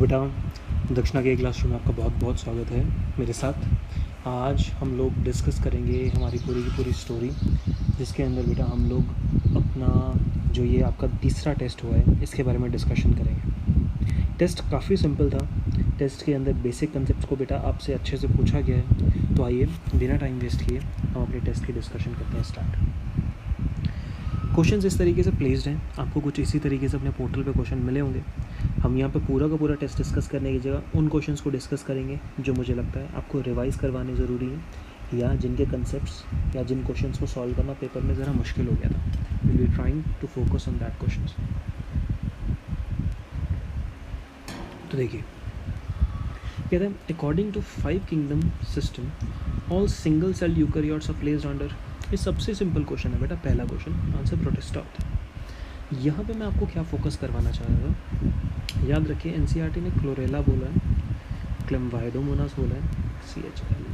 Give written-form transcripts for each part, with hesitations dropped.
बेटा दक्षिणा के क्लासरूम में आपका बहुत बहुत स्वागत है मेरे साथ। आज हम लोग डिस्कस करेंगे हमारी पूरी की पूरी स्टोरी, जिसके अंदर बेटा हम लोग अपना जो ये आपका तीसरा टेस्ट हुआ है इसके बारे में डिस्कशन करेंगे। टेस्ट काफ़ी सिंपल था। टेस्ट के अंदर बेसिक कंसेप्ट को बेटा आपसे अच्छे से पूछा गया है। तो आइए बिना टाइम वेस्ट किए हम अपने टेस्ट की डिस्कशन करते हैं स्टार्ट। क्वेश्चंस इस तरीके से प्लेस्ड हैं, आपको कुछ इसी तरीके से अपने पोर्टल पे क्वेश्चन मिले होंगे। हम यहाँ पे पूरा का पूरा टेस्ट डिस्कस करने की जगह उन क्वेश्चंस को डिस्कस करेंगे जो मुझे लगता है आपको रिवाइज़ करवाने ज़रूरी है, या जिनके कंसेप्ट्स या जिन क्वेश्चंस को सॉल्व करना पेपर में ज़रा मुश्किल हो गया था। Will be trying to focus on that questions. तो देखिए, कहते हैं according to 5 kingdom system all single cell eukaryotes are placed under. ये सबसे सिंपल क्वेश्चन है बेटा, पहला क्वेश्चन, आंसर प्रोटिस्टा होता है। यहाँ पे मैं आपको क्या फोकस करवाना चाह रहा था, याद रखिए एनसीईआरटी ने क्लोरेला बोला है, क्लेम्बाइडोमोनास बोला है, CHL।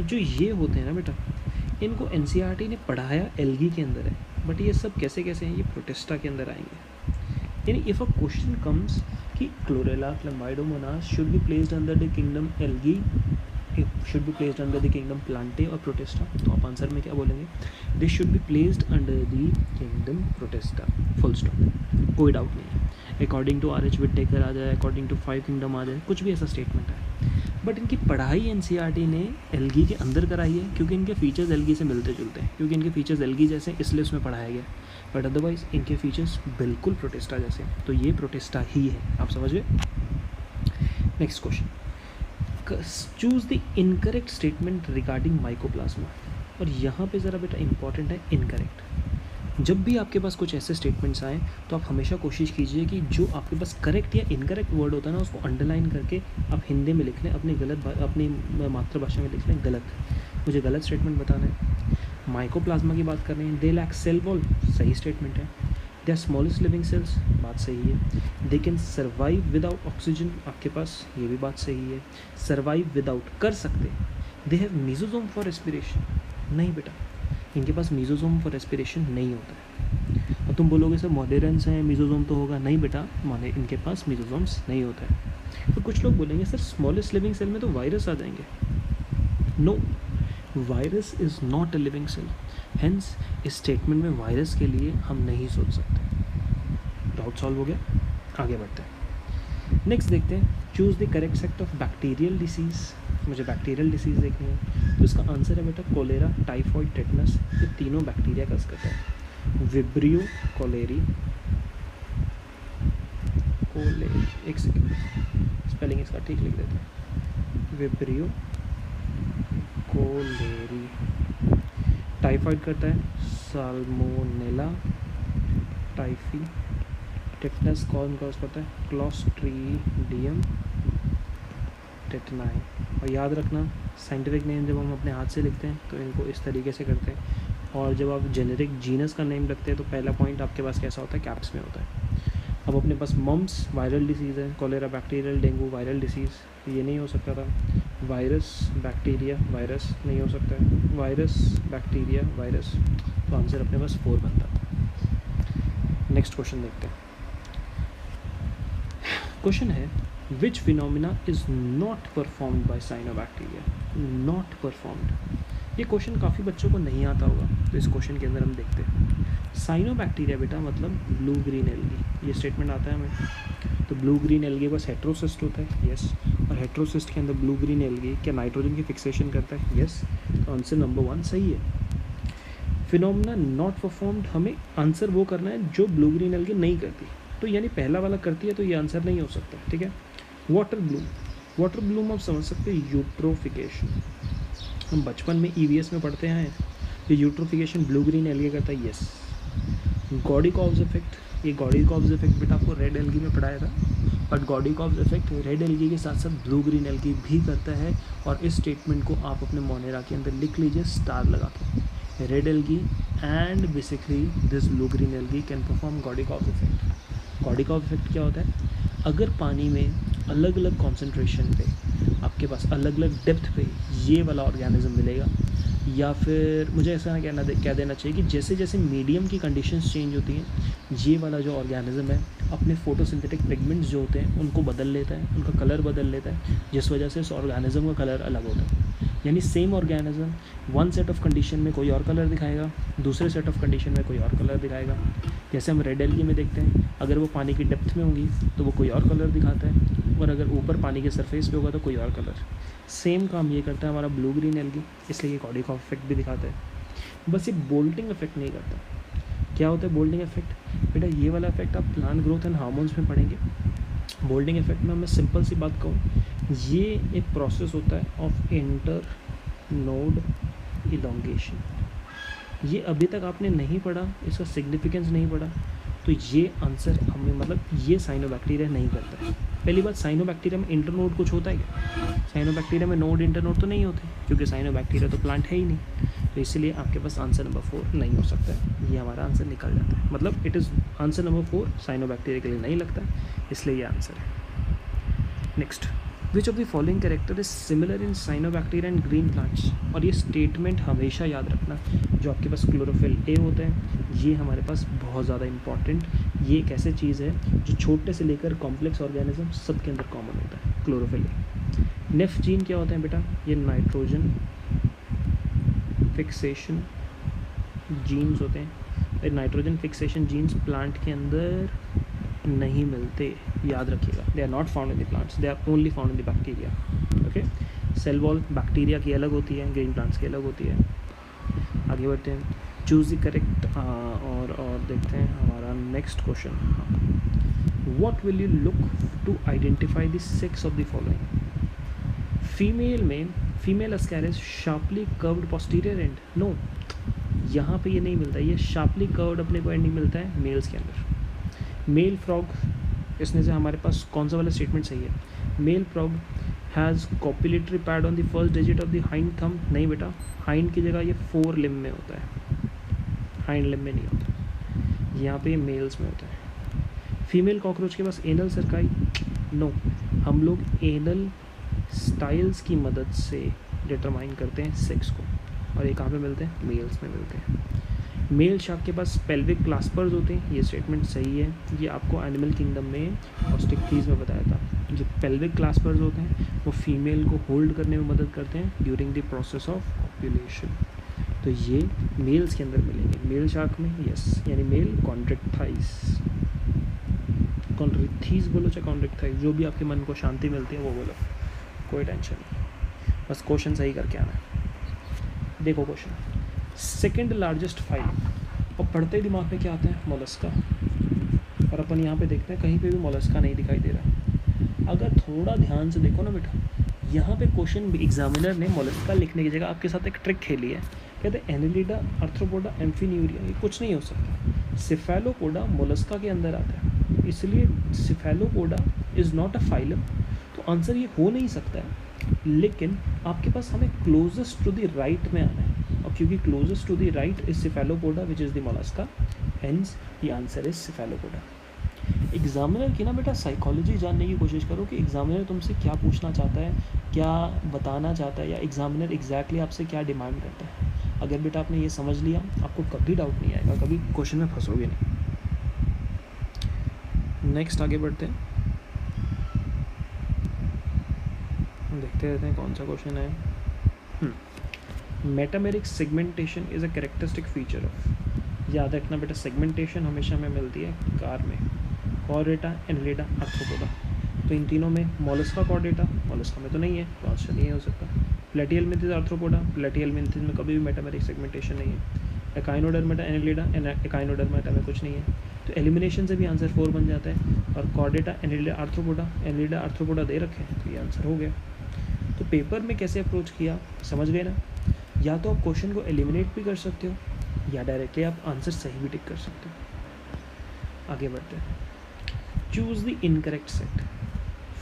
जो ये होते हैं ना बेटा, इनको एनसीईआरटी ने पढ़ाया एल्गी के अंदर है, बट ये सब कैसे कैसे हैं, ये प्रोटिस्टा के अंदर आएंगे। यानी इफ़ अ क्वेश्चन कम्स कि chlorella chlamydomonas should be placed under the kingdom algae, should be placed under the kingdom plantae और प्रोटिस्टा, तो आप आंसर में क्या बोलेंगे, this should be placed under the kingdom protista, full stop, कोई doubt नहीं है। अकॉर्डिंग टू RH विटेकर आ जाए, अकॉर्डिंग टू 5 किंगडम आ जाए, कुछ भी ऐसा स्टेटमेंट है। बट इनकी पढ़ाई एनसीईआरटी ने एल्गी के अंदर कराई है, क्योंकि इनके फीचर्स एल्गी से मिलते जुलते हैं, क्योंकि इनके फीचर्स एल्गी जैसे हैं इसलिए उसमें पढ़ाया गया। बट अदरवाइज इनके फीचर्स बिल्कुल प्रोटिस्टा जैसे हैं, तो ये प्रोटिस्टा ही है, आप समझ गए। Next question, choose the incorrect statement regarding mycoplasma. और यहाँ पे ज़रा बेटा इंपॉर्टेंट है इनकरेक्ट। जब भी आपके पास कुछ ऐसे स्टेटमेंट्स आएँ तो आप हमेशा कोशिश कीजिए कि जो आपके पास करेक्ट या इनकरेक्ट वर्ड होता है ना, उसको अंडरलाइन करके आप हिंदी में लिख लें, अपनी मातृभाषा में लिख लें गलत, मुझे गलत स्टेटमेंट बताना है। माइकोप्लाज्मा की बात कर रहे हैं, दे लैक सेल वॉल, सही स्टेटमेंट है। They are smallest living cells, बात सही है। They can survive without oxygen, आपके पास ये भी बात सही है। सर्वाइव विदाउट, कर सकते। They have mesosome for respiration, नहीं बेटा, इनके पास मीजोजोम फॉर रेस्पिरेशन नहीं होता है। अब तुम बोलोगे सर मॉडेरेंस हैं, मीजोजोम तो होगा, नहीं बेटा, माने इनके पास मीजोजोम्स नहीं होता है। तो कुछ लोग बोलेंगे सर स्मॉलेस्ट लिविंग सेल में तो वायरस आ जाएंगे। No, virus is not a living cell, hence इस स्टेटमेंट में वायरस के लिए हम नहीं सोच सकते। डाउट सॉल्व हो गया, आगे बढ़ते हैं। नेक्स्ट देखते हैं, choose the correct set of bacterial disease. मुझे बैक्टीरियल डिसीज़ देखनी है, तो इसका आंसर है बेटा कोलेरा, टाइफॉइड, टेटनस, ये तीनों बैक्टीरिया का करता है। विब्रियो कोलेरी, एक सेकेंड, स्पेलिंग इसका ठीक लिख देते हैं, विब्रियो कोलेरी। टाइफॉइड करता है साल्मोनेला टाइफी। टेटनस कौन कॉज करता है, क्लॉस्ट्रीडियम टेटनाई। और याद रखना साइंटिफिक नेम जब हम अपने हाथ से लिखते हैं तो इनको इस तरीके से करते हैं, और जब आप जेनेरिक जीनस का नेम रखते हैं तो पहला पॉइंट आपके पास कैसा होता है, कैप्स में होता है। अब अपने पास मम्स वायरल डिसीज़ है, cholera bacterial, dengue viral disease, ये नहीं हो सकता था। वायरस बैक्टीरिया वायरस नहीं हो सकता है, वायरस बैक्टीरिया वायरस, तो आंसर अपने पास 4 बनता है। नेक्स्ट क्वेश्चन देखते हैं। क्वेश्चन है, which phenomena is not performed by cyanobacteria. Not performed, ये क्वेश्चन काफ़ी बच्चों को नहीं आता होगा, तो इस क्वेश्चन के अंदर हम देखते हैं। साइनोबैक्टीरिया बेटा मतलब ब्लू ग्रीन एल्गी, ये स्टेटमेंट आता है हमें। तो ब्लू ग्रीन एल्गी बस हेट्रोसिस्ट होता है, यस, और हेट्रोसिस्ट के अंदर ब्लू ग्रीन एल्गी क्या नाइट्रोजन की फिक्सेशन करता है, यस, तो आंसर नंबर 1 सही है। फिनोमिना नॉट परफॉर्म्ड, हमें आंसर वो करना है जो ब्लू ग्रीन एल्गी नहीं करती, तो यानी पहला वाला करती है तो ये आंसर नहीं हो सकता, ठीक है। वाटर ब्लूम, वाटर ब्लूम आप समझ सकते हैं यूट्रोफिकेशन, हम बचपन में EVS में पढ़ते हैं, ये यूट्रोफिकेशन ब्लू ग्रीन एल्गी करता है, यस। गॉडी-कॉब्स इफेक्ट, ये गॉडी-कॉब्स इफेक्ट बेटा आपको रेड एल्गी में पढ़ाया था, but gaudy-Cobbs effect red algae के साथ साथ ब्लू ग्रीन एल्गी भी करता है, और इस स्टेटमेंट को आप अपने मोनेरा के अंदर लिख लीजिए स्टार लगा के, red algae and basically this blue green algae can perform gaudy-Cobbs effect. Gaudy-Cobbs effect क्या होता है, अगर पानी में अलग अलग कॉन्सेंट्रेशन पे आपके पास अलग अलग डेप्थ पे ये वाला ऑर्गेनिज्म मिलेगा, या फिर मुझे ऐसा कह देना चाहिए कि जैसे जैसे मीडियम की कंडीशंस चेंज होती हैं, ये वाला जो ऑर्गेनिज्म है अपने फोटोसिंथेटिक पिगमेंट्स जो होते हैं उनको बदल लेता है, उनका कलर बदल लेता है, जिस वजह से उस ऑर्गेनिज्म का कलर अलग होता है। यानी same organism one set of condition में कोई और कलर दिखाएगा, दूसरे सेट ऑफ कंडीशन में कोई और कलर दिखाएगा। जैसे हम रेड एल्गी में देखते हैं, अगर वो पानी की डेप्थ में होंगी तो वो कोई और कलर दिखाता है, और अगर ऊपर पानी के सरफेस पे होगा तो कोई और कलर। सेम काम ये करता है हमारा ब्लू ग्रीन एल्गी, इसलिए ये कॉडिकॉफ इफेक्ट भी दिखाता है। बस ये बोल्टिंग इफेक्ट नहीं करता। क्या होता है बोल्टिंग इफेक्ट? बेटा ये वाला इफेक्ट आप प्लांट ग्रोथ एंड हार्मोन्स में पढ़ेंगे। बोल्टिंग इफेक्ट में मैं सिंपल सी बात कहूँ, ये एक प्रोसेस होता है ऑफ इंटर नोड इलोंगेशन। ये अभी तक आपने नहीं पढ़ा, इसका सिग्निफिकेंस नहीं पढ़ा, तो ये आंसर हमें मतलब ये साइनोबैक्टीरिया नहीं करता है। पहली बात, साइनोबैक्टीरिया में इंटरनोड कुछ होता है क्या? साइनोबैक्टीरिया में नोड इंटरनोड तो नहीं होते, क्योंकि साइनोबैक्टीरिया तो प्लांट है ही नहीं, तो इसलिए आपके पास आंसर नंबर 4 नहीं हो सकता है। ये हमारा आंसर निकल जाता है, मतलब it is answer number 4 cyanobacteria के लिए नहीं लगता है, इसलिए ये आंसर है। Next, which of the following character is similar in cyanobacteria and green plants? और ये स्टेटमेंट हमेशा याद रखना, जो आपके पास क्लोरोफिल ए होता है, ये हमारे पास बहुत ज़्यादा इंपॉर्टेंट, ये एक ऐसी चीज़ है जो छोटे से लेकर कॉम्प्लेक्स ऑर्गेनिज्म सब के अंदर कॉमन होता है, क्लोरोफिल ए। नेफ जीन क्या होता है बेटा? ये नाइट्रोजन फिक्सेशन जीन्स होते हैं। नाइट्रोजन फिक्सेशन जीन्स प्लांट के अंदर नहीं मिलते, याद रखिएगा। They are not found in the plants, they are only found in the bacteria. Okay, cell wall bacteria की अलग होती है, ग्रीन प्लांट्स की अलग होती है। आगे बढ़ते हैं, चूज़ द करेक्ट और देखते हैं हमारा next question. What will you look to identify the sex of the following? Female में female ascaris sharply curved posterior end, no, यहाँ पे ये नहीं मिलता, ये शार्पली कर्व्ड अपने को एंडिंग मिलता है मेल्स के अंदर। मेल फ्रॉग, इसमें से हमारे पास कौन सा वाला स्टेटमेंट सही है? Male frog has copulatory pad on the first digit of the hind thumb, नहीं बेटा, हाइंड की जगह ये 4 लिम्ब में होता है, हाइंड लिम्ब में नहीं होता, यहाँ पे ये मेल्स में होता है। फीमेल कॉकरोच के पास एनल सर्काई, नो, हम लोग एनल स्टाइल्स की मदद से डिटरमाइन करते हैं सेक्स को, और ये कहाँ पे मिलते हैं? मेल्स में मिलते हैं। मेल शार्क के पास पेल्विक क्लास्पर्स होते हैं, ये स्टेटमेंट सही है, ये आपको एनिमल किंगडम में ऑस्टिक्टीज में बताया था। जो पेल्विक क्लास्पर्स होते हैं वो फीमेल को होल्ड करने में मदद करते हैं ड्यूरिंग द प्रोसेस ऑफ कॉप्यूलेशन, तो ये मेल्स के अंदर मिलेंगे। मेल शार्क में यस, यानी मेल कॉन्ट्रेक्टाइज, कॉन्ट्रेक्थीज बोलो चाहे कॉन्ट्रेक्टाइज, जो भी आपके मन को शांति मिलती है वो बोलो, कोई टेंशन नहीं, बस क्वेश्चन सही करके आना है। देखो क्वेश्चन, सेकेंड लार्जेस्ट फाइल, और पढ़ते ही दिमाग में क्या आता है? मोलस्का, और अपन यहाँ पे देखते हैं कहीं पे भी मोलस्का नहीं दिखाई दे रहा। अगर थोड़ा ध्यान से देखो ना बेटा, यहाँ पे क्वेश्चन एग्जामिनर ने मोलस्का लिखने की जगह आपके साथ एक ट्रिक खेली है, कहते हैं एनिलिडा, आर्थ्रोपोडा, एम्फिन्यूरिया, ये कुछ नहीं हो सकता। सिफेलोपोडा मोलस्का के अंदर आता है, इसलिए Cephalopoda is not a phylum, तो आंसर ये हो नहीं सकता है। लेकिन आपके पास हमें क्लोजेस्ट टू द राइट में आना है, और क्योंकि closest to the right is cephalopoda which is the mollusca, hence the answer is cephalopoda. Examiner की ना बेटा साइकोलॉजी जानने की कोशिश करो कि एग्जामिनर तुमसे क्या पूछना चाहता है, क्या बताना चाहता है, या एग्जामिनर एग्जैक्टली आपसे क्या डिमांड करता है। अगर बेटा आपने ये समझ लिया, आपको कभी डाउट नहीं आएगा, कभी क्वेश्चन में फंसोगे नहीं। नेक्स्ट आगे बढ़ते हैं, देखते रहते हैं कौन सा क्वेश्चन है। Metameric segmentation is a characteristic feature of, याद रखना बेटा, सेगमेंटेशन हमेशा में मिलती है कार में, कॉर्डेटा, एनिलिडा, आर्थ्रोपोडा, तो इन तीनों में मोलस्का कॉर्डेटा, मोलस्का में तो नहीं है, तो आंसर नहीं हो सकता। प्लेटियल मिंथिस आर्थ्रोपोडा, प्लेटियल मिंथिस में कभी भी मेटामेरिक सेगमेंटेशन नहीं है। एकाइनोडर्मेटा, एनिलिडा, एकाइनोडर्मेटा में कुछ नहीं है, तो एलिमिनेशन से भी आंसर 4 बन जाता है। और chordata, annelida, arthropoda, annelida, arthropoda दे रखे हैं, तो ये आंसर हो गया। तो पेपर में कैसे अप्रोच किया समझ गए ना? या तो आप क्वेश्चन को एलिमिनेट भी कर सकते हो, या डायरेक्टली आप आंसर सही भी टिक कर सकते हो। आगे बढ़ते हैं, choose the incorrect set.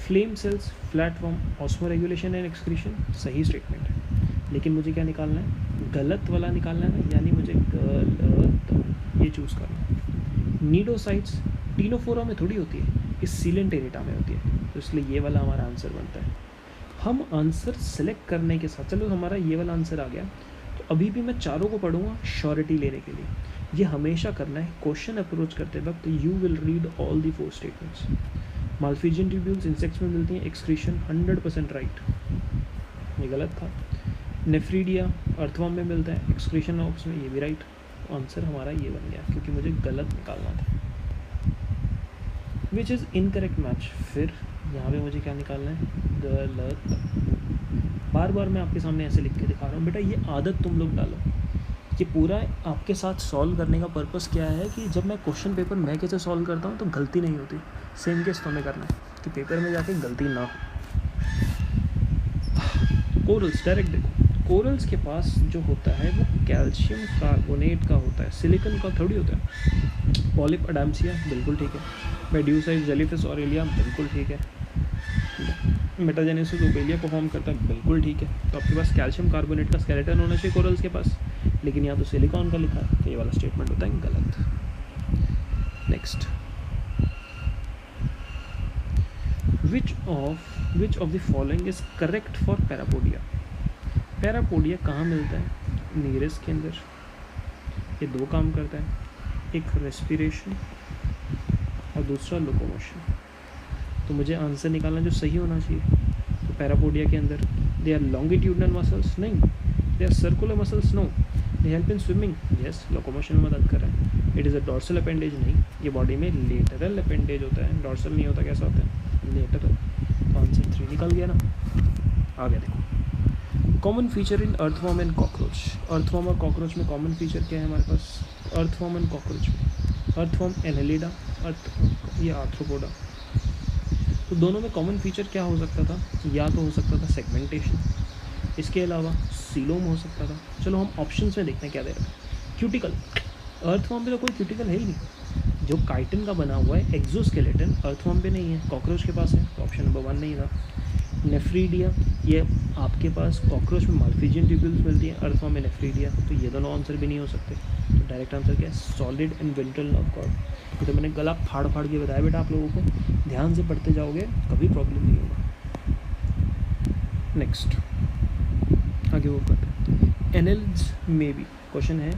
Flame cells, flatworm, osmoregulation and excretion, सही स्टेटमेंट है, लेकिन मुझे क्या निकालना है? गलत वाला निकालना है ना, यानी मुझे गलत ये चूज़ करना है। नीडोसाइट्स टीनोफोरा में थोड़ी होती है, इस सीलेंटेरिटा में होती है, तो इसलिए ये वाला हमारा आंसर बनता है। हम आंसर सेलेक्ट करने के साथ, चलो हमारा ये वाला आंसर आ गया, तो अभी भी मैं चारों को पढ़ूंगा श्योरिटी लेने के लिए। ये हमेशा करना है क्वेश्चन अप्रोच करते वक्त। You will read all the 4 statements. Malpighian tubules insects में मिलती हैं, एक्सक्रीशन 100% राइट, ये गलत था। नेफ्रीडिया अर्थवर्म में मिलता है, एक्सक्रीशन ऑप्स में, ये भी राइट। आंसर हमारा ये बन गया क्योंकि मुझे गलत निकालना था। विच इज़ इनकरेक्ट मैच, फिर यहाँ पे मुझे क्या निकालना है, गलत। बार बार मैं आपके सामने ऐसे लिख के दिखा रहा हूँ बेटा, ये आदत तुम लोग डालो। ये पूरा आपके साथ सॉल्व करने का पर्पस क्या है कि जब मैं क्वेश्चन पेपर मैं कैसे सॉल्व करता हूँ तो गलती नहीं होती। सेम केस तुम्हें करना है कि पेपर में जाके गलती ना हो। कोरल्स डायरेक्ट देखो, कोरल्स के पास जो होता है वो कैल्शियम कार्बोनेट का होता है, सिलिकॉन का थोड़ी होता है। पॉलिप अडाम्सिया बिल्कुल ठीक है। मेड्यूसाइड जेलीफिश ऑरेलिया बिल्कुल ठीक है। मेटाजेनेसिस ओपेलिया परफॉर्म करता है बिल्कुल ठीक है। तो आपके पास कैल्शियम कार्बोनेट का स्केलेटन होना चाहिए कोरल्स के पास, लेकिन यहाँ तो सिलिकॉन का लिखा है, तो ये वाला स्टेटमेंट होता है गलत। Next, which of the following is correct for parapodia. Parapodia कहाँ मिलता है, नीरस के अंदर। ये दो काम करता है, एक रेस्पिरेशन और दूसरा लोकोमोशन। तो मुझे आंसर निकालना जो सही होना चाहिए। तो पैरापोडिया के अंदर दे आर लॉन्गिट्यूडनल मसल्स, नहीं। They are circular muscles, no. They help in swimming, yes. Locomotion में मदद कर रहा है। It is a dorsal appendage, नहीं। ये बॉडी में लेटरल अपेंडेज होता है, डॉर्सल नहीं होता। कैसा होता है, लेटरल। तो आंसर 3 निकल गया ना। आगे देखो, common feature in earthworm and cockroach. Earthworm और कॉकरोच में कॉमन फीचर क्या है हमारे पास, अर्थवर्म एंड कॉकरोच में। अर्थवर्म एनालिडा, ये आर्थ्रोपोडा। तो दोनों में कॉमन फीचर क्या हो सकता था, या तो हो सकता था सेगमेंटेशन, इसके अलावा सीलोम हो सकता था। चलो हम ऑप्शंस में देखते हैं क्या दे रहा है। क्यूटिकल, अर्थवर्म पे तो कोई क्यूटिकल है ही नहीं। जो काइटिन का बना हुआ है एक्सोस्केलेटन अर्थवर्म पे नहीं है, कॉकरोच के पास है, तो ऑप्शन नंबर 1 नहीं था। नेफ्रीडिया, ये आपके पास कॉकरोच में माल्फिजियन ट्यूब्यूल्स मिलती है, अर्थवर्म में नेफ्रीडिया, तो ये दोनों आंसर भी नहीं हो सकते। तो डायरेक्ट आंसर क्या है, solid and ventral nerve cord. ये तो मैंने गला फाड़ फाड़ के बताया बेटा, आप लोगों को ध्यान से पढ़ते जाओगे कभी प्रॉब्लम नहीं होगा। नेक्स्ट, आगे वो करते हैं। एनेलिड्स में भी क्वेश्चन है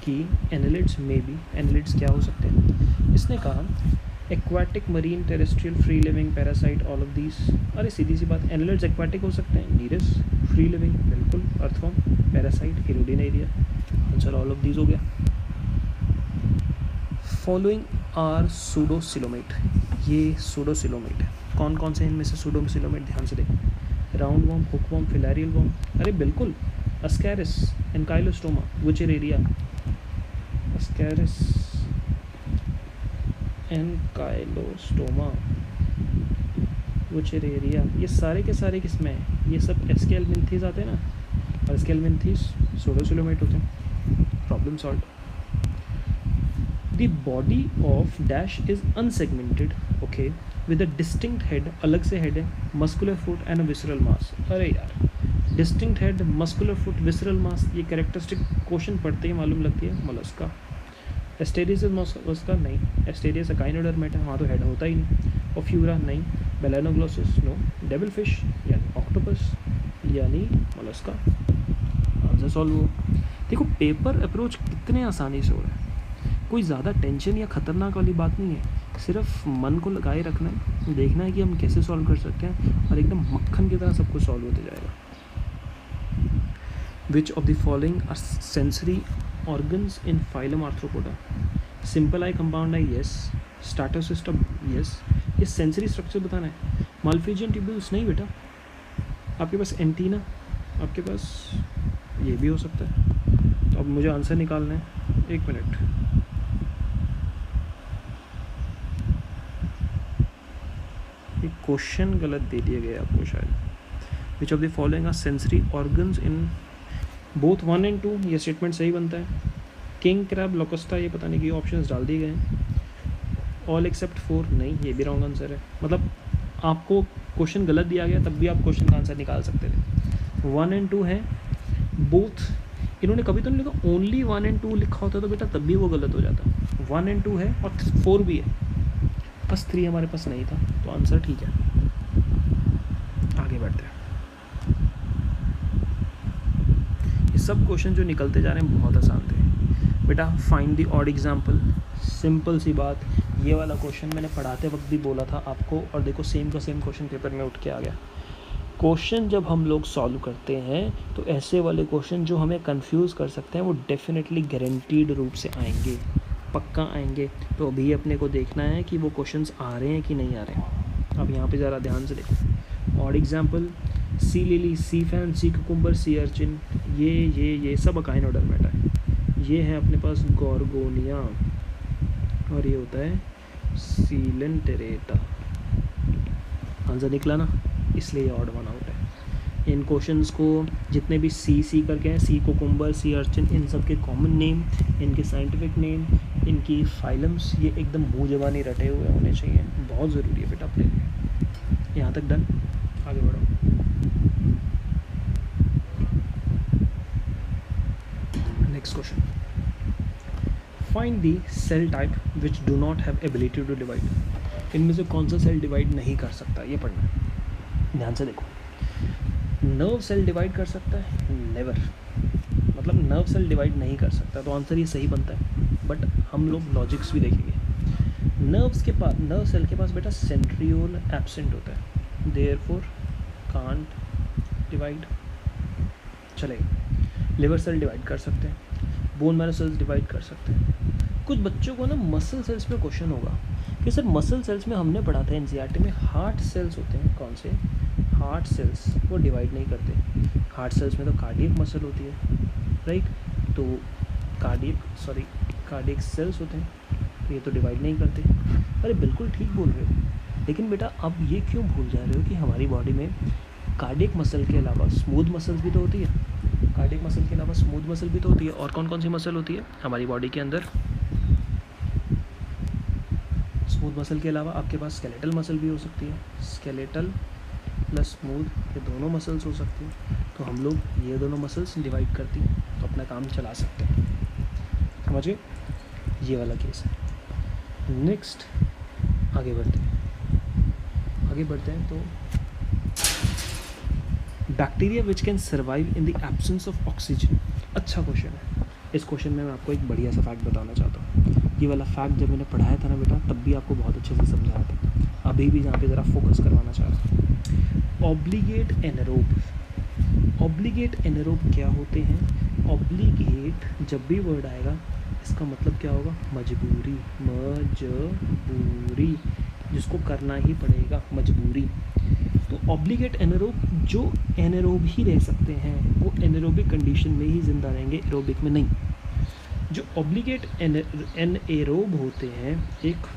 कि एनेलिड्स में भी, एनेलिड्स क्या हो सकते हैं। इसने कहा aquatic, marine, terrestrial, free living, parasite, all of these. अरे सीधी सी बात, एनेलिड्स एक्वाटिक हो सकते हैं, नीरस, फ्री लिविंग बिल्कुल, earthworm, parasite, hirudinaria. Answer all of these हो गया। फॉलोइंग आर सूडोसिलोमेट, ये सूडोसिलोमेट है। कौन कौन से इनमें से सूडोसिलोमेट, ध्यान से देखो। Round worm, hook worm, filarial worm, अरे बिल्कुल। अस्कैरिस, एनकाइलोस्टोमा, विचर एरिया, अस्कैरिस, एनकाइलोस्टोमा, विचर एरिया, ये सारे के सारे किस में हैं, ये सब एस्केलमिंथीज आते हैं ना, और एस्केलमिंथीज सूडोसिलोमेट होते हैं। Problem solve. The body of dash is unsegmented, okay, with a distinct head, अलग से हेड है, muscular foot and visceral mass. अरे यार, distinct head, muscular foot, visceral mass, ये कैरेक्टरिस्टिक क्वेश्चन पढ़ते ही मालूम लगती है मोलस्का। एस्टेरियस मोलस्का, नहीं। एस्टेरियस अकाइनोडर्मेटा, वहाँ तो हेड होता ही नहीं। ओफ्यूरा, नहीं। Balanoglossus, no. डेविल फिश यानी ऑक्टोपस यानी मोलस्का। आंसर सॉल्व हो। देखो पेपर अप्रोच कितने आसानी से हो रहा है, कोई ज़्यादा टेंशन या ख़तरनाक वाली बात नहीं है। सिर्फ मन को लगाए रखना है, देखना है कि हम कैसे सॉल्व कर सकते हैं, और एकदम मक्खन की तरह सब कुछ सॉल्व होते जाएगा। Which of the following are sensory organs in phylum arthropoda. Simple eye compound eye, yes. Starter system, yes. ये सेंसरी स्ट्रक्चर बताना है। माल्फिजियन ट्यूब्यूल्स, नहीं बेटा। आपके पास एंटीना, आपके पास ये भी हो सकता है। तो अब मुझे आंसर निकालना है, 1 मिनट। क्वेश्चन गलत दे दिया गया आपको शायद। Which of the following are sensory organs in both 1 and 2, ये स्टेटमेंट सही बनता है। किंग क्रैब, लोकस्टा, ये पता नहीं कि ऑप्शंस डाल दिए गए हैं। ऑल एक्सेप्ट 4, नहीं, ये भी रॉन्ग आंसर है। मतलब आपको क्वेश्चन गलत दिया गया तब भी आप क्वेश्चन का आंसर निकाल सकते थे। 1 and 2 है बोथ, इन्होंने कभी तो नहीं लिखा ओनली 1 and 2 लिखा होता तो बेटा तब भी वो गलत हो जाता। 1 and 2 है और 4 भी है, बस 3 हमारे पास नहीं था, तो आंसर ठीक है। आगे बढ़ते हैं। सब क्वेश्चन जो निकलते जा रहे हैं बहुत आसान थे बेटा। Find the odd example, simple सी बात। ये वाला क्वेश्चन मैंने पढ़ाते वक्त भी बोला था आपको, और देखो सेम का सेम क्वेश्चन पेपर में उठ के आ गया। क्वेश्चन जब हम लोग सॉल्व करते हैं तो ऐसे वाले क्वेश्चन जो हमें कंफ्यूज कर सकते हैं वो डेफिनेटली गारंटीड रूप से आएंगे, पक्का आएंगे। तो अभी अपने को देखना है कि वो क्वेश्चंस आ रहे हैं कि नहीं आ रहे हैं। अब यहाँ पे ज़रा ध्यान से देखो। Odd example, sea lily, sea fan, sea cucumber, sea urchin, ये सब अकाइनोडर्मेटा है। ये है अपने पास गॉर्गोनिया, और ये होता है सीलेंटेरेटा। आंसर निकला ना, इसलिए ये ऑड वन आउट है। इन क्वेश्चंस को जितने भी सी करके हैं, सी कुकुम्बर, सी अर्चिन, इन सब के कॉमन नेम, इनके साइंटिफिक नेम, इनकी फाइलम्स, ये एकदम मुँह ज़बानी रटे हुए होने चाहिए। बहुत ज़रूरी है बेटा अपने लिए। यहाँ तक डन, आगे बढ़ो। Next question, find the cell type which do not have ability to divide. इनमें से कौन सा सेल डिवाइड नहीं कर सकता, ये पढ़ना है। ध्यान से देखो। नर्व सेल डिवाइड कर सकता है? नेवर। मतलब नर्व सेल डिवाइड नहीं कर सकता, तो आंसर ये सही बनता है। बट हम लोग लॉजिक्स भी देखेंगे। नर्व सेल के पास बेटा सेंट्रियोल एब्सेंट होता है, देयरफॉर कांट डिवाइड। चलेगा। लिवर सेल डिवाइड कर सकते हैं, बोन मैरो सेल्स डिवाइड कर सकते हैं। कुछ बच्चों को ना मसल सेल्स पे क्वेश्चन होगा कि सर मसल सेल्स में हमने पढ़ा था एनसीईआरटी में हार्ट सेल्स होते हैं। कौन से? हार्ट सेल्स, वो डिवाइड नहीं करते। हार्ट सेल्स में तो कार्डियक मसल होती है, राइट? तो कार्डियक सेल्स होते हैं, तो ये तो डिवाइड नहीं करते। अरे बिल्कुल ठीक बोल रहे हो, लेकिन बेटा अब ये क्यों भूल जा रहे हो कि हमारी बॉडी में कार्डियक मसल के अलावा स्मूथ मसल्स भी तो होती है। कार्डियक मसल के अलावा स्मूथ मसल भी तो होती है। और कौन कौन सी मसल होती है हमारी बॉडी के अंदर? स्मूथ मसल के अलावा आपके पास स्केलेटल मसल भी हो सकती है। स्केलेटल प्लस स्मूथ, ये दोनों मसल्स हो सकती हैं। तो हम लोग ये दोनों मसल्स डिवाइड करती हैं तो अपना काम चला सकते हैं। समझिए, ये वाला केस है। नेक्स्ट आगे बढ़ते हैं। तो bacteria which can survive in the absence of oxygen. अच्छा क्वेश्चन है। इस क्वेश्चन में मैं आपको एक बढ़िया सा फैक्ट बताना चाहता हूँ। ये वाला फैक्ट जब मैंने पढ़ाया था ना बेटा, तब भी आपको बहुत अच्छे से समझाया था। अभी भी यहाँ पे ज़रा फोकस करवाना चाह रहा हूँ। ऑब्लिगेट एनएरोब। ऑब्लिगेट एनएरोब क्या होते हैं? ऑब्लिगेट जब भी वर्ड आएगा इसका मतलब क्या होगा? मजबूरी, जिसको करना ही पड़ेगा, मजबूरी। तो ऑब्लिगेट एनएरोब, जो एनएरोब ही रह सकते हैं वो एनएरोबिक कंडीशन में ही जिंदा रहेंगे, एरोबिक में नहीं। जो ऑब्लिगेट एनएरोब होते हैं, एक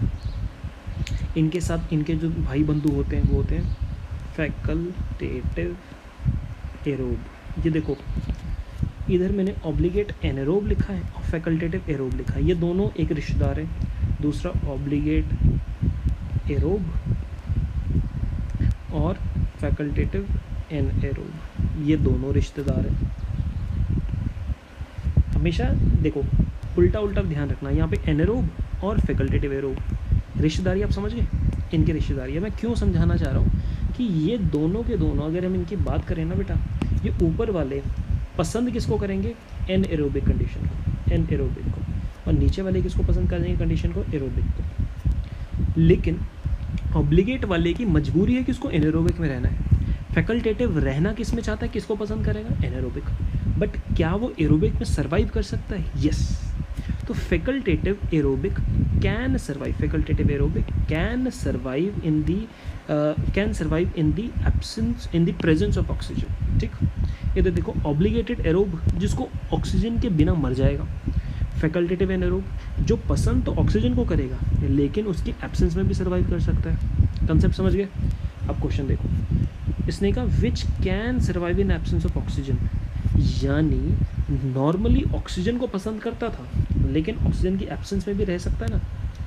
इनके साथ इनके जो भाई बंधु होते हैं वो होते हैं फैकल्टेटिव एरोब। ये देखो, इधर मैंने ऑब्लिगेट एनएरोब लिखा है और फैकल्टेटिव एरोब लिखा है। ये दोनों एक रिश्तेदार हैं। दूसरा ऑब्लिगेट एरोब और फैकल्टेटिव एनएरोब, ये दोनों रिश्तेदार हैं। हमेशा देखो उल्टा ध्यान रखना। यहाँ पे एनएरोब और फैकल्टेटिव एरोब रिश्तेदारी आप समझ गए? इनकी रिश्तेदारी है। मैं क्यों समझाना चाह रहा हूँ कि ये दोनों के दोनों, अगर हम इनकी बात करें ना बेटा, ये ऊपर वाले पसंद किसको करेंगे? एनएरोबिक कंडीशन को, एनएरोबिक को, और नीचे वाले किसको पसंद करेंगे कंडीशन को? एरोबिक को। लेकिन ऑब्लिगेट वाले की मजबूरी है कि उसको एनएरोबिक में रहना है। फैकल्टेटिव रहना किस में चाहता है? किसको पसंद करेगा? एनएरोबिक। बट क्या वो एरोबिक में सर्वाइव कर सकता है? यस। तो facultative aerobic can survive, facultative aerobic can survive in the absence, in the presence of oxygen. ठीक, इधर देखो ऑब्लिगेटेड एरोब जिसको ऑक्सीजन के बिना मर जाएगा। फैकल्टेटिव एनएरोब जो पसंद तो ऑक्सीजन को करेगा लेकिन उसकी एब्सेंस में भी सर्वाइव कर सकता है। कंसेप्ट समझ गए? अब क्वेश्चन देखो, इसने कहा which can survive in absence of oxygen, यानी नॉर्मली ऑक्सीजन को पसंद करता था लेकिन ऑक्सीजन की एब्सेंस में भी रह सकता है ना।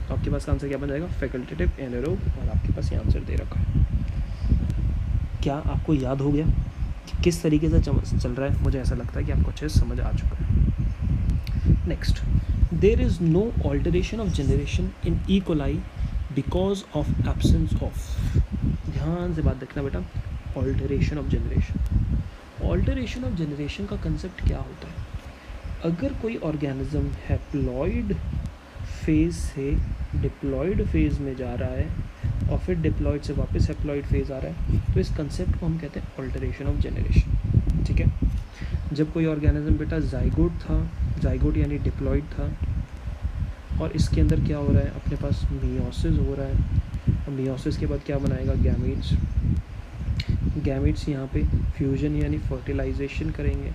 तो आपके पास आंसर क्या बन जाएगा? फैकल्टेटिव एनएरोब। और आपके पास ये आंसर दे रखा है। क्या आपको याद हो गया कि किस तरीके से चल रहा है? मुझे ऐसा लगता है कि आपको अच्छे से समझ आ चुका है। Next, there is no alteration of generation in E coli because of absence of. ध्यान से बात देखना बेटा, alteration of generation. Alteration of generation का कंसेप्ट क्या होता है? अगर कोई ऑर्गेनिज्म हैप्लॉइड फेज से डिप्लॉइड फेज में जा रहा है और फिर डिप्लॉइड से वापस हैप्लॉइड फेज आ रहा है, तो इस कंसेप्ट को हम कहते हैं ऑल्टरेशन ऑफ जनरेशन। ठीक है, जब कोई ऑर्गेनिज्म बेटा जाइगोट था, जाइगोट यानी डिप्लॉइड था, और इसके अंदर क्या हो रहा है, अपने पास मियोसिस हो रहा है, और मियोसिस के बाद क्या बनाएगा, गैमीट्स। गैमीट्स यहाँ पे फ्यूजन यानी फर्टिलाइजेशन करेंगे।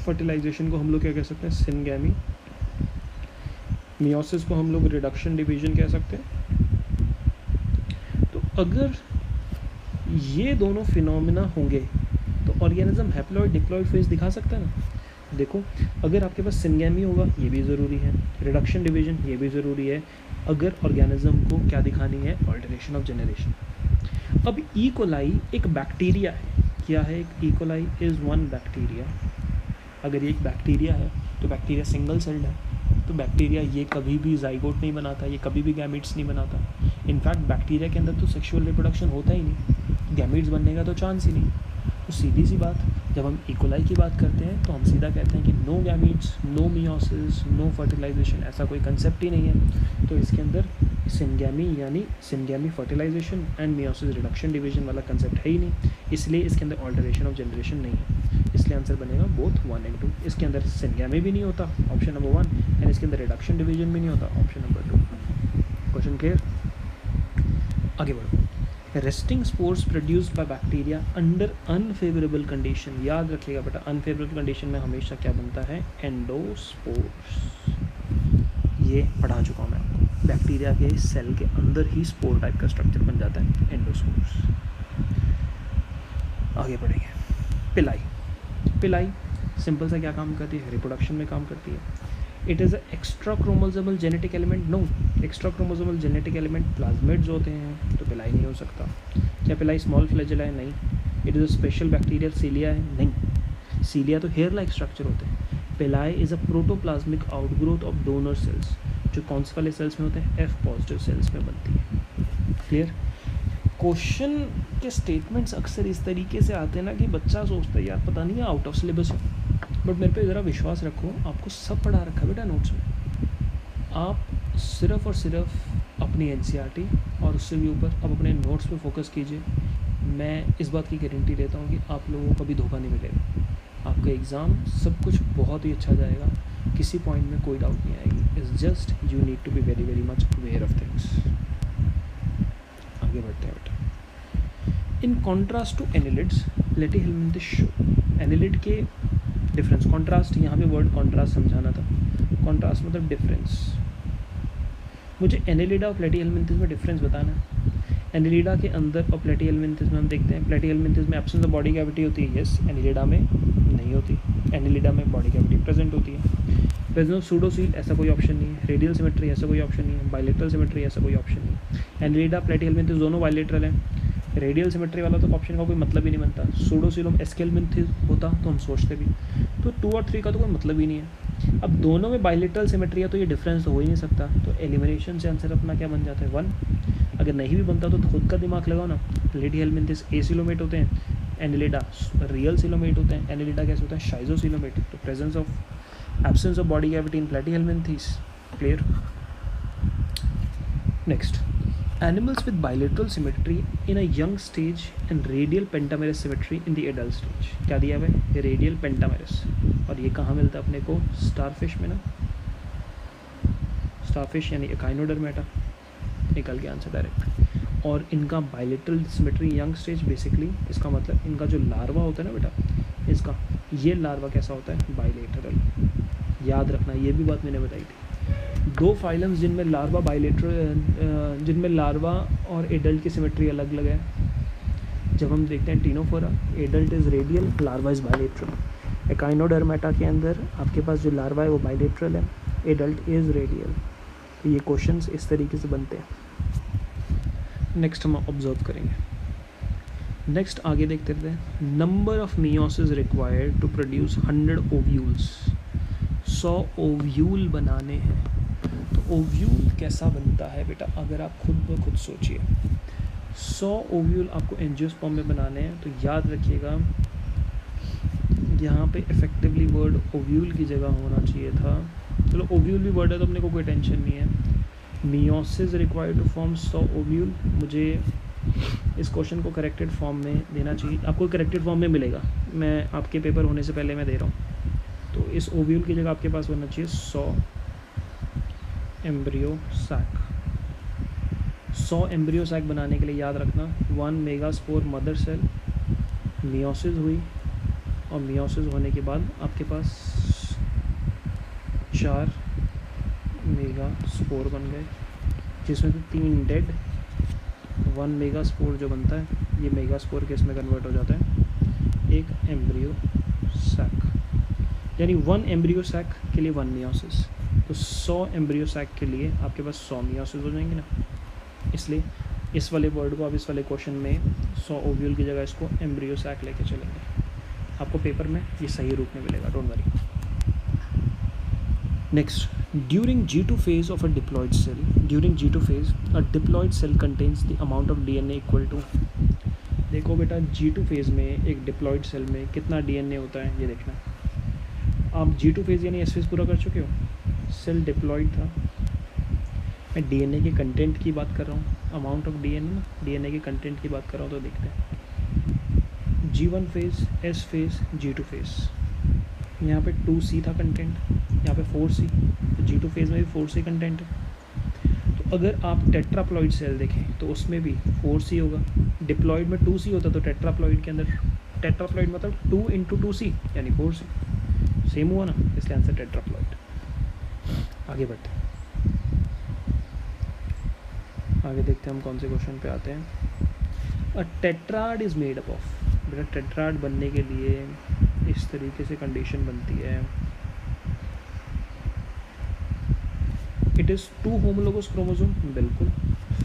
फर्टिलाइजेशन को हम लोग क्या कह सकते हैं, सिनगैमी। मियोसिस को हम लोग रिडक्शन डिवीजन कह सकते हैं। तो अगर ये दोनों फिनोमिना होंगे तो ऑर्गेनिज्म हैप्लॉइड डिप्लॉइड फेज दिखा सकता है ना। देखो, अगर आपके पास सिनगैमी होगा, ये भी ज़रूरी है, रिडक्शन डिवीजन ये भी ज़रूरी है, अगर ऑर्गेनिज्म को क्या दिखानी है, ऑल्टरेशन ऑफ जनरेशन। अब ई कोलाई एक बैक्टीरिया है। क्या है? एक E coli is one bacteria. अगर ये एक बैक्टीरिया है तो बैक्टीरिया सिंगल सेल्ड है, तो बैक्टीरिया ये कभी भी जाइगोट नहीं बनाता, ये कभी भी गैमीट्स नहीं बनाता। इनफैक्ट बैक्टीरिया के अंदर तो सेक्सुअल रिप्रोडक्शन होता ही नहीं, गैमीट्स बनने का तो चांस ही नहीं। तो सीधी सी बात, जब हम ई कोलाई की बात करते हैं तो हम सीधा कहते हैं कि no gametes, no meiosis, no fertilization, ऐसा कोई कंसेप्ट ही नहीं है। तो इसके अंदर सिनगैमी यानी syngamy fertilization and meiosis reduction division वाला कंसेप्ट है ही नहीं, इसलिए इसके अंदर ऑल्टरेशन ऑफ जनरेशन नहीं है। इसलिए आंसर बनेगा बोथ 1 and 2। इसके अंदर सिनगैमी भी नहीं होता, ऑप्शन नंबर 1, एंड इसके अंदर रिडक्शन डिवीजन भी नहीं होता, ऑप्शन नंबर 2। Question clear? आगे बढ़ो। Resting spores produced by bacteria under unfavourable condition. याद रखिएगा बेटा, अनफेवरेबल कंडीशन में हमेशा क्या बनता है, एंडोस्पोर्स। ये पढ़ा चुका हूँ मैं आपको, बैक्टीरिया के सेल के अंदर ही स्पोर टाइप का स्ट्रक्चर बन जाता है, एंडोस्पोर्स। आगे बढ़ेंगे। पिलाई। पिलाई सिंपल सा क्या काम करती है, रिप्रोडक्शन में काम करती है। It is a extra chromosomal genetic element. No, extra chromosomal genetic element plasmids होते हैं, तो पिलाई नहीं हो सकता। क्या पिलाई स्मॉल फ्लैजेला है? नहीं। It is a special bacterial cilia है? नहीं। सीलिया तो हेयर लाइक स्ट्रक्चर होते हैं। Pili is a protoplasmic outgrowth of donor cells, जो कौन से वाले सेल्स में होते हैं, F पॉजिटिव सेल्स में बनती है। क्लियर? क्वेश्चन के स्टेटमेंट्स अक्सर इस तरीके से आते हैं ना कि बच्चा सोचता है यार पता नहीं आउट ऑफ सिलेबस है, बट मेरे पे ज़रा विश्वास रखो, आपको सब पढ़ा रखा है बेटा नोट्स में। आप सिर्फ़ और सिर्फ अपनी NCERT और उससे भी ऊपर अब अपने नोट्स पे फोकस कीजिए। मैं इस बात की गारंटी देता हूँ कि आप लोगों को कभी धोखा नहीं मिलेगा। आपका एग्ज़ाम सब कुछ बहुत ही अच्छा जाएगा, किसी पॉइंट में कोई डाउट नहीं आएगी। It's just you need to be very very much aware of things. आगे बढ़ते हैं बेटा। In contrast to annelids Platyhelminthes show. Annelid के डिफरेंस, कॉन्ट्रास्ट, यहाँ पे वर्ड कॉन्ट्रास्ट समझाना था। कॉन्ट्रास्ट मतलब डिफरेंस। मुझे एनिलिडा और प्लेटीहेल्मिंथस में डिफरेंस बताना है। एनिलिडा के अंदर और प्लेटीहेल्मिंथस में हम देखते हैं, प्लेटीहेल्मिंथस में एब्सेंस ऑफ बॉडी कैविटी होती है, यस। एनिलिडा में नहीं होती, एनिलिडा में बॉडी कैविटी प्रेजेंट होती है। प्रेजेंस ऑफ सूडोसील ऐसा कोई ऑप्शन नहीं है। रेडियल सिमेट्री ऐसा कोई ऑप्शन नहीं है। बायलेटरल सिमेट्री ऐसा कोई ऑप्शन नहीं है। एनिलिडा प्लेटीहेल्मिंथस दोनों बायलेटरल हैं। रेडियल सिमेट्री वाला तो ऑप्शन का कोई मतलब ही नहीं बनता। सूडोसीलम एस्केलमिंथस होता तो हम सोचते भी, तो 2 और 3 का तो कोई मतलब ही नहीं है। अब दोनों में बायलेटरल सिमेट्री है तो ये डिफरेंस तो हो ही नहीं सकता, तो एलिमिनेशन से आंसर अपना क्या बन जाता है, 1। अगर नहीं भी बनता तो खुद का दिमाग लगाओ ना। प्लेटीहेल्मिंथस एसिलोमेट होते हैं, एनिलिडा रियल सिलोमेट होते हैं। एनिलिडा कैसे होता है, शाइजोसिलोमेट। तो presence of absence of body cavity in Platyhelminthes. Clear? Next, animals with bilateral symmetry in a young stage and radial pentamerous symmetry in the adult stage। क्या दिया हुआ है, रेडियल पेंटामेरस। और ये कहाँ मिलता है अपने को, स्टारफिश में ना। स्टारफिश यानी एकाइनोडर्मेटा, निकल गया आंसर डायरेक्ट। और इनका bilateral symmetry young stage, basically इसका मतलब इनका जो लार्वा होता है ना बेटा, इसका ये लार्वा कैसा होता है, बायलेटरल। याद रखना, ये भी बात मैंने बताई थी। 2 फाइलम्स जिनमें लार्वा बायलेटरल, जिनमें लार्वा और एडल्ट की सिमेट्री अलग अलग है। जब हम देखते हैं Ctenophora, adult is radial, larva is bilateral. Echinodermata के अंदर आपके पास जो लार्वा है वो बायलेटरल है, एडल्ट इज़ रेडियल। तो ये क्वेश्चंस इस तरीके से बनते हैं। नेक्स्ट हम ऑब्जर्व करेंगे। नेक्स्ट आगे देखते रहते हैं। Number of meiosis required to produce 100 ovules. 100 ovule बनाने हैं। तो ओव्यूल कैसा बनता है बेटा, अगर आप खुद ब खुद सोचिए। 100 ओव्यूल आपको एंजियोस्पर्म में बनाने हैं, तो याद रखिएगा यहाँ पे इफेक्टिवली वर्ड ओव्यूल की जगह होना चाहिए था। चलो ओव्यूल भी वर्ड है तो अपने को कोई टेंशन नहीं है। Meiosis required to form 100 ovule, मुझे इस क्वेश्चन को करेक्टेड फॉर्म में देना चाहिए, आपको करेक्टेड फॉर्म में मिलेगा, मैं आपके पेपर होने से पहले मैं दे रहा हूँ। तो इस ओव्यूल की जगह आपके पास होना चाहिए 100 एम्ब्रियो सैक। 100 एम्ब्रियो सैक बनाने के लिए याद रखना 1 मेगास्पोर मदर सेल, मियोसिस हुई, और मियोसिस होने के बाद आपके पास 4 मेगास्पोर बन गए, जिसमें से 3 डेड, 1 मेगास्पोर जो बनता है ये मेगास्पोर केस में कन्वर्ट हो जाता है, एक एम्ब्रियो सैक, यानी 1 एम्ब्रियो सैक के लिए 1 मियोसिस। तो 100 एम्ब्रियो सैक के लिए आपके पास 100 मियोसिस हो जाएंगे ना, इसलिए इस वाले वर्ड को आप इस वाले क्वेश्चन में 100 ओव्यूल की जगह इसको एम्ब्रियो सैक लेके चलेंगे, आपको पेपर में ये सही रूप में मिलेगा, don't worry. Next, during G2 phase of a diploid cell, during G2 phase a diploid cell contains the amount of DNA equal to, देखो बेटा G2 phase में एक डिप्लॉयड सेल में कितना DNA होता है ये देखना। आप G2 phase यानी S phase पूरा कर चुके हो, सेल डिप्लॉयड था, मैं DNA के कंटेंट की बात कर रहा हूँ, अमाउंट ऑफ DNA के कंटेंट की बात कर रहा हूँ, तो देखते हैं G1 phase, S phase, G2 phase, यहाँ पे 2C था कंटेंट, यहाँ पे 4C, तो G2 phase में भी 4C कंटेंट है। तो अगर आप टेट्राप्लॉइड सेल देखें तो उसमें भी 4C होगा, डिप्लॉइड में 2C होता, तो टेट्राप्लॉइड के अंदर टेट्राप्लॉइड मतलब 2 × 2C यानी 4C, सेम हुआ ना, इसलिए आंसर टेट्राप्लॉइड। आगे बढ़ते हैं, आगे देखते हैं हम कौन से क्वेश्चन पे आते हैं। A tetrad is made up of, बेटा टेट्राड बनने के लिए इस तरीके से कंडीशन बनती है, इट इज़ 2 होमोलोगस क्रोमोसोम, बिल्कुल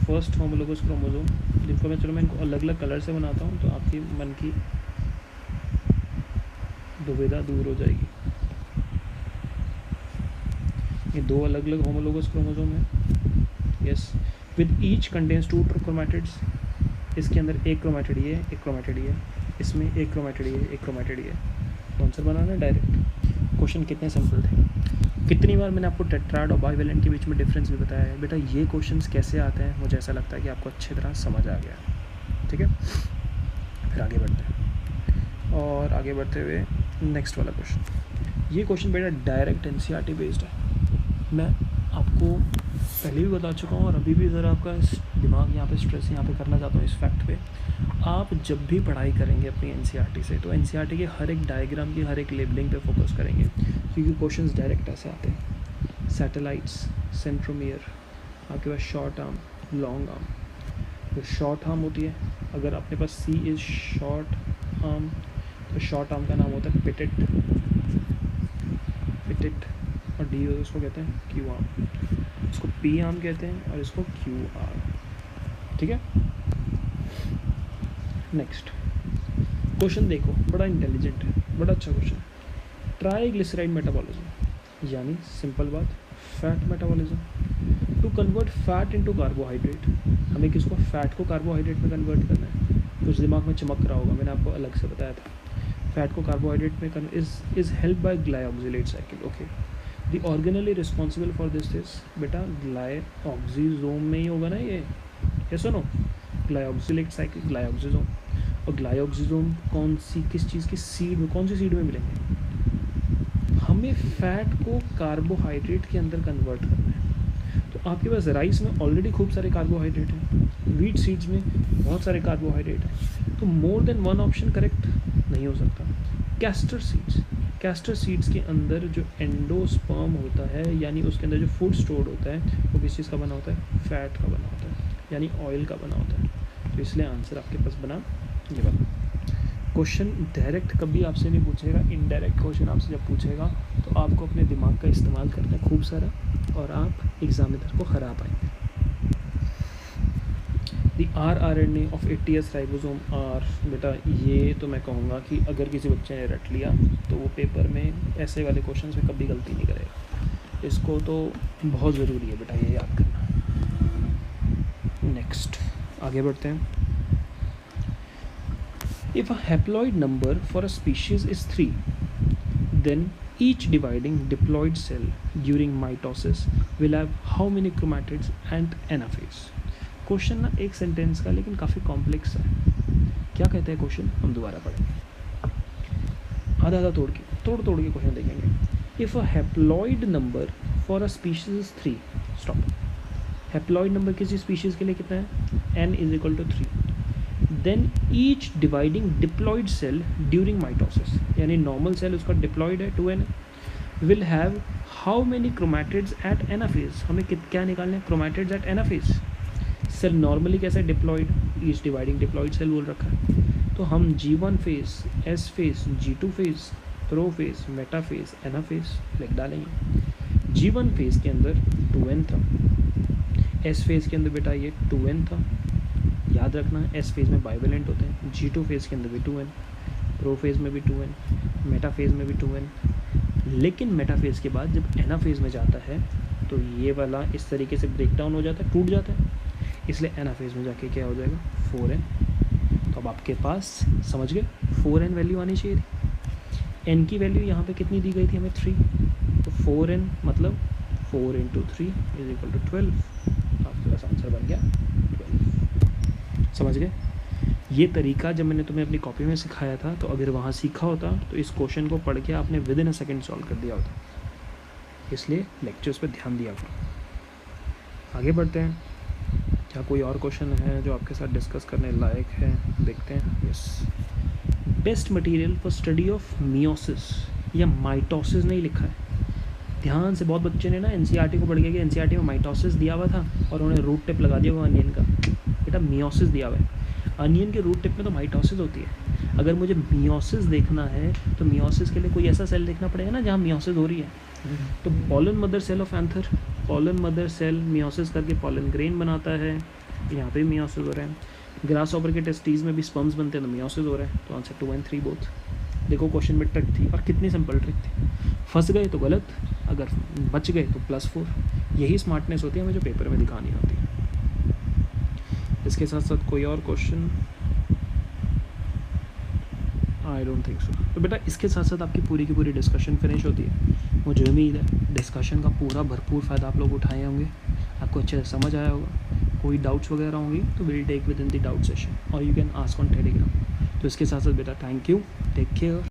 फर्स्ट होमोलोगस क्रोमोसोम, जिनको मैं इनको अलग अलग कलर से बनाता हूँ तो आपकी मन की दुविधा दूर हो जाएगी। ये 2 अलग अलग होमोलोगस क्रोमोसोम है, yes, with each contains 2 chromatids, इसके अंदर एक क्रोमैटिड ये, एक क्रोमैटिड ये, इसमें एक क्रोमैटिड ये, एक क्रोमैटिड ये, तो आंसर बनाना डायरेक्ट। क्वेश्चन कितने सिंपल थे, कितनी बार मैंने आपको टेट्राड और बाइवेलेंट के बीच में डिफरेंस भी बताया है। बेटा ये क्वेश्चंस कैसे आते हैं, मुझे ऐसा लगता है कि आपको अच्छी तरह समझ आ गया, ठीक है। फिर आगे बढ़ते हैं, और आगे बढ़ते हुए नेक्स्ट वाला क्वेश्चन, ये क्वेश्चन बेटा डायरेक्ट NCERT बेस्ड है, मैं आपको पहले भी बता चुका हूँ और अभी भी ज़रा आपका दिमाग यहाँ पे स्ट्रेस यहाँ पे करना चाहता हूँ इस फैक्ट पे, आप जब भी पढ़ाई करेंगे अपनी NCERT से तो NCERT के हर एक डायग्राम की हर एक लेबलिंग पे फोकस करेंगे, क्योंकि क्वेश्चंस डायरेक्ट ऐसे आते हैं। सैटेलाइट्स, सेंट्रोमियर, आपके पास शॉर्ट आर्म, लॉन्ग आर्म, जो शॉर्ट आर्म होती है, अगर अपने पास C इज़ शॉर्ट आर्म, तो शॉर्ट आर्म का नाम होता है पिटेट, और D उसको कहते हैं Q आर्म, इसको P आर्म कहते हैं और इसको Q आर्म, ठीक है। नेक्स्ट क्वेश्चन देखो, बड़ा इंटेलिजेंट है, बड़ा अच्छा क्वेश्चन। ट्राइग्लिसराइड मेटाबॉलिज्म, यानी सिंपल बात fat metabolism, to convert fat into carbohydrate, हमें किसको फैट को कार्बोहाइड्रेट में कन्वर्ट करना है, कुछ दिमाग में चमक रहा होगा, मैंने आपको अलग से बताया था, फैट को कार्बोहाइड्रेट में is help by glyoxylate cycle, okay. The organelle responsible for this is, बेटा ग्लाइऑक्सिजोम में ही होगा ना ये सुनो, ग्लाइऑक्सिलेट साइकिल ग्लाइऑक्सिजोम, और ग्लाइऑक्सिजोम कौन सी किस चीज़ की सीड में, कौन सी सीड में मिलेंगे, हमें फैट को कार्बोहाइड्रेट के अंदर कन्वर्ट करना है। तो आपके पास राइस में ऑलरेडी खूब सारे कार्बोहाइड्रेट हैं, व्हीट सीड्स में बहुत सारे कार्बोहाइड्रेट हैं, तो more than one option correct नहीं हो सकता। कैस्टर सीड्स के अंदर जो एंडोस्पर्म होता है, यानी उसके अंदर जो फूड स्टोर्ड होता है, वो किस चीज़ का बना होता है, फैट का बना होता है, यानी ऑयल का बना होता है। तो इसलिए आंसर आपके पास बना ये वाला। क्वेश्चन डायरेक्ट कभी आपसे नहीं पूछेगा, इनडायरेक्ट क्वेश्चन आपसे जब पूछेगा तो आपको अपने दिमाग का इस्तेमाल करना है खूब सारा, और आप एग्जामिनर को हरा पाएंगे। The rRNA of ATS ribosome are, बेटा ये तो मैं कहूँगा कि अगर किसी बच्चे ने रट लिया तो वो पेपर में ऐसे वाले क्वेश्चन में कभी गलती नहीं करेगा, इसको तो बहुत ज़रूरी है बेटा ये याद करना। नेक्स्ट आगे बढ़ते हैं. If a haploid number for a species is 3, then each dividing diploid cell during mitosis will have how many chromatids and anaphase. Question ना एक सेंटेंस का लेकिन काफ़ी कॉम्प्लेक्स है. क्या कहते हैं क्वेश्चन, हम दोबारा पढ़ेंगे. आधा तोड़ के क्वेश्चन देखेंगे. If a haploid number for a species is 3, stop. Haploid number किसी स्पीशीज़ के लिए कितना है, n is equal to 3. Then each dividing diploid cell during mitosis, यानी नॉर्मल सेल उसका डिप्लॉइड है 2n, will have how many chromatids at anaphase. हमें क्या निकालना है, chromatids at anaphase. Cell normally कैसे diploid, each dividing diploid cell बोल रखा है. तो हम G1 phase, S phase, G2 phase, prophase, metaphase, anaphase लिख डालेंगे. G1 फेज के अंदर 2n था, S फेज के अंदर बेटा ये 2n था. याद रखना S फेज में बाइवेलेंट होते हैं. G2 फेज के अंदर भी 2n, प्रो फेज में भी 2n, मेटा फेज में भी 2n. लेकिन मेटा फेज के बाद जब एना फेज में जाता है तो ये वाला इस तरीके से ब्रेक डाउन हो जाता है, टूट जाता है. इसलिए एना फेज में जाके क्या हो जाएगा, 4n. तो अब आपके पास समझ गए 4n वैल्यू आनी चाहिए थी. n की वैल्यू यहाँ पे कितनी दी गई थी हमें, 3. तो 4n मतलब 4 × 3 इज इक्वल टू 12. आपके पास आंसर बन गया 12. समझ गए. ये तरीका जब मैंने तुम्हें अपनी कॉपी में सिखाया था, तो अगर वहाँ सीखा होता तो इस क्वेश्चन को पढ़ के आपने with in a second solve कर दिया होता. इसलिए लेक्चर्स पे ध्यान दिया करो. आगे बढ़ते हैं. क्या कोई और क्वेश्चन है जो आपके साथ डिस्कस करने लायक है, देखते हैं. Yes. Best material for study of meiosis या माइटोसिस नहीं लिखा है. ध्यान से, बहुत बच्चे ने ना एनसीईआरटी को पढ़ के कि एनसीईआरटी में माइटोसिस दिया हुआ था और उन्हें रूट टिप लगा दिया हुआ अनियन का. बेटा मियोसिस दिया हुआ है. अनियन के रूट टिप में तो माइटोसिस होती है. अगर मुझे मियोसिस देखना है तो मियोसिस के लिए कोई ऐसा सेल देखना पड़ेगा ना जहाँ मियोसिस हो रही है. तो pollen mother cell of anther, pollen mother cell meiosis करके पॉलन ग्रेन बनाता है. यहाँ पे भी मियोसिस हो रहा है. ग्रास ऑपर के टेस्टीज में भी स्पर्म्स बनते हैं तो मियोसिस हो रहा है. तो आंसर 2 and 3 बोथ. देखो क्वेश्चन में ट्रिक थी और कितनी सिंपल ट्रिक थी. फंस गए तो गलत, अगर बच गए तो +4. यही स्मार्टनेस होती है हमें जो पेपर में दिखानी होती है. इसके साथ साथ कोई और question, I don't think so. तो बेटा इसके साथ साथ आपकी पूरी की पूरी डिस्कशन फिनिश होती है. मुझे उम्मीद है डिस्कशन का पूरा भरपूर फ़ायदा आप लोग उठाए होंगे, आपको अच्छे से समझ आया होगा. कोई डाउट्स वगैरह होंगी तो will take with in the doubt session और you can ask on Telegram. तो इसके साथ साथ बेटा थैंक यू, टेक केयर.